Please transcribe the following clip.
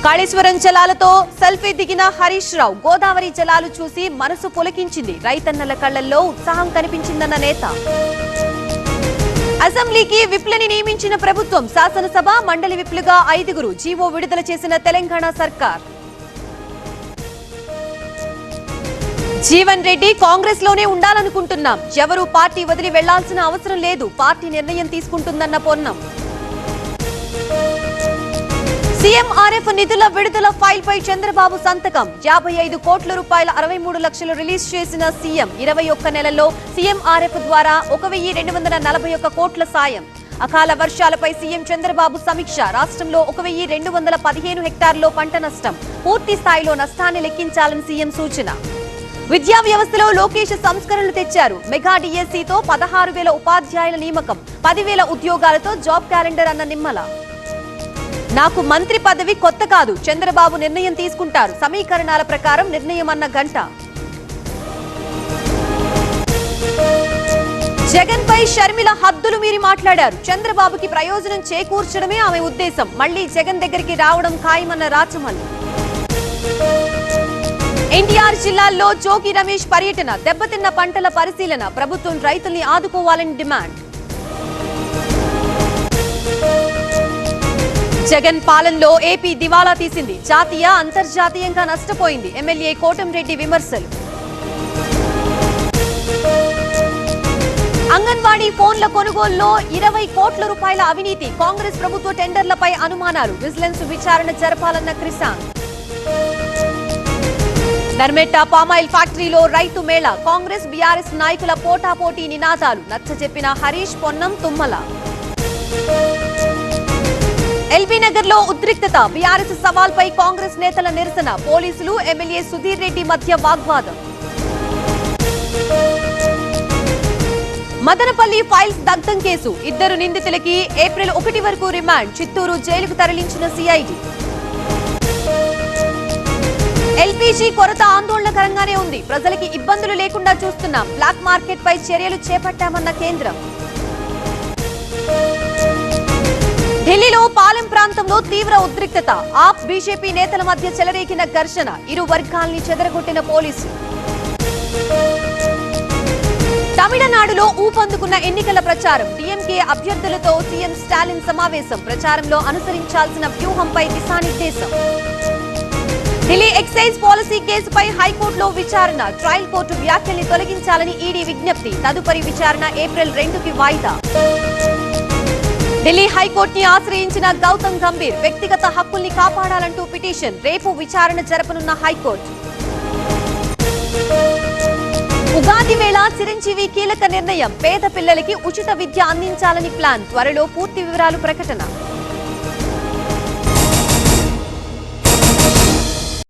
కాళేశ్వరం జలాలతో సెల్ఫీ దిగిన హరీష్ రావు గోదావరి జలాలు చూసి మనసు పులకించింది. రైతన్నల కళ్లల్లో ఉత్సాహం కనిపించిందన్న నేత. అసెంబ్లీకి విప్లని నియమించిన ప్రభుత్వం. శాసనసభ మండలి విప్లుగా 5 జీవో విడుదల చేసిన తెలంగాణ సర్కార్. జీవన్ రెడ్డి కాంగ్రెస్ లోనే ఉండాలనుకుంటున్నాం. ఎవరు పార్టీ వదిలి వెళ్లాల్సిన అవసరం లేదు. పార్టీ నిర్ణయం తీసుకుంటుందన్న పొన్నం. సీఎంఆర్ఎఫ్ నిధుల విడుదల ఫైల్ పై చంద్రబాబు సంతకం. 55 కోట్ల రూపాయల 63 లక్షలు రిలీజ్ చేసిన సీఎం. 21 నెలల్లో సీఎంఆర్ఎఫ్ ద్వారా 1241 కోట్ల సాయం. అకాల వర్షాలపై సీఎం చంద్రబాబు సమీక్ష. రాష్ట్రంలో 1215 హెక్టార్లలో పంట నష్టం. పూర్తి స్థాయిలో నష్టాన్ని లెక్కించాలని సీఎం సూచన. విద్యా వ్యవస్థలో లోకేష్ సంస్కరణలు తెచ్చారు. మెగా డిఎస్సీతో 16,000 ఉపాధ్యాయుల నియామకం. 10,000 ఉద్యోగాలతో జాబ్ క్యాలెండర్ అన్న నిమ్మల. నాకు మంత్రి పదవి కొత్త కాదు. చంద్రబాబు నిర్ణయం తీసుకుంటారు. సమీకరణాల ప్రకారం నిర్ణయం అన్న గంట. జగన్ పై షర్మిల హద్దులు మీరి మాట్లాడారు. చంద్రబాబుకి ప్రయోజనం చేకూర్చడమే ఆమె ఉద్దేశం. మళ్లీ జగన్ దగ్గరికి రావడం ఖాయమన్న రాచమల్లి. ఎన్టీఆర్ జిల్లాల్లో జోగి రమేష్ పర్యటన. దెబ్బతిన్న పంటల పరిశీలన. ప్రభుత్వం రైతుల్ని ఆదుకోవాలని డిమాండ్. జగన్ పాలనలో ఏపీ దివాలా తీసింది. జాతీయ అంతర్జాతీయంగా నష్టపోయింది. ఎమ్మెల్యే కోటంరెడ్డి విమర్శలు. అంగన్వాడీ ఫోన్ల కొనుగోలులో 20 కోట్ల రూపాయల అవినీతి. కాంగ్రెస్ ప్రభుత్వ టెండర్లపై అనుమానాలు. విజిలెన్స్ విచారణ జరపాలన్న క్రిసాన్. నర్మెట్ట పామాయిల్ ఫ్యాక్టరీలో రైతు మేళా. కాంగ్రెస్ బీఆర్ఎస్ నాయకుల పోటాపోటీ నినాదాలు. నచ్చజెప్పిన హరీష్, పొన్నం, తుమ్మల. ఎల్బీ నగర్ లో ఉద్రిక్తత. బీఆర్ఎస్ సవాల్పై కాంగ్రెస్ నేతల నిరసన. పోలీసులు ఎమ్మెల్యే సుధీర్ రెడ్డి మధ్య వాగ్వాదం. మదనపల్లి ఫైల్స్ దగ్ధం కేసు. 2 నిందితులకి ఏప్రిల్ 1 వరకు రిమాండ్. చిత్తూరు జైలుకు తరలించిన సిఐడి. ఎల్పీజీ కొరత ఆందోళనకరంగానే ఉంది. ప్రజలకి ఇబ్బందులు లేకుండా చూస్తున్నాం. బ్లాక్ మార్కెట్ పై చర్యలు చేపట్టామన్న కేంద్రం. ఢిల్లీలో పాలెం ప్రాంతంలో తీవ్ర ఉద్రిక్తత. ఆప్ బీజేపీ నేతల మధ్య చెలరేగిన ఘర్షణ. ఇరు వర్గాల్ని చెదరగొట్టిన పోలీసులు. తమిళనాడులో ఊపందుకున్న ఎన్నికల ప్రచారం. డీఎంకే అభ్యర్థులతో సీఎం స్టాలిన్ సమావేశం. ప్రచారంలో అనుసరించాల్సిన వ్యూహంపై దిశానిర్దేశం. ఢిల్లీ ఎక్సైజ్ పాలసీ కేసుపై హైకోర్టులో విచారణ. ట్రయల్ కోర్టు వ్యాఖ్యల్ని తొలగించాలని ఈడీ విజ్ఞప్తి. తదుపరి విచారణ ఏప్రిల్ 2కి వాయిదా. ఢిల్లీ హైకోర్టుని ఆశ్రయించిన గౌతమ్ గంభీర్. వ్యక్తిగత హక్కుల్ని కాపాడాలంటూ పిటిషన్. రేపు విచారణ జరపనున్న హైకోర్టు. ఉగాది వేళ చిరంజీవి కీలక నిర్ణయం. పేద పిల్లలకి ఉచిత విద్య అందించాలని ప్లాన్. త్వరలో పూర్తి వివరాలు ప్రకటన.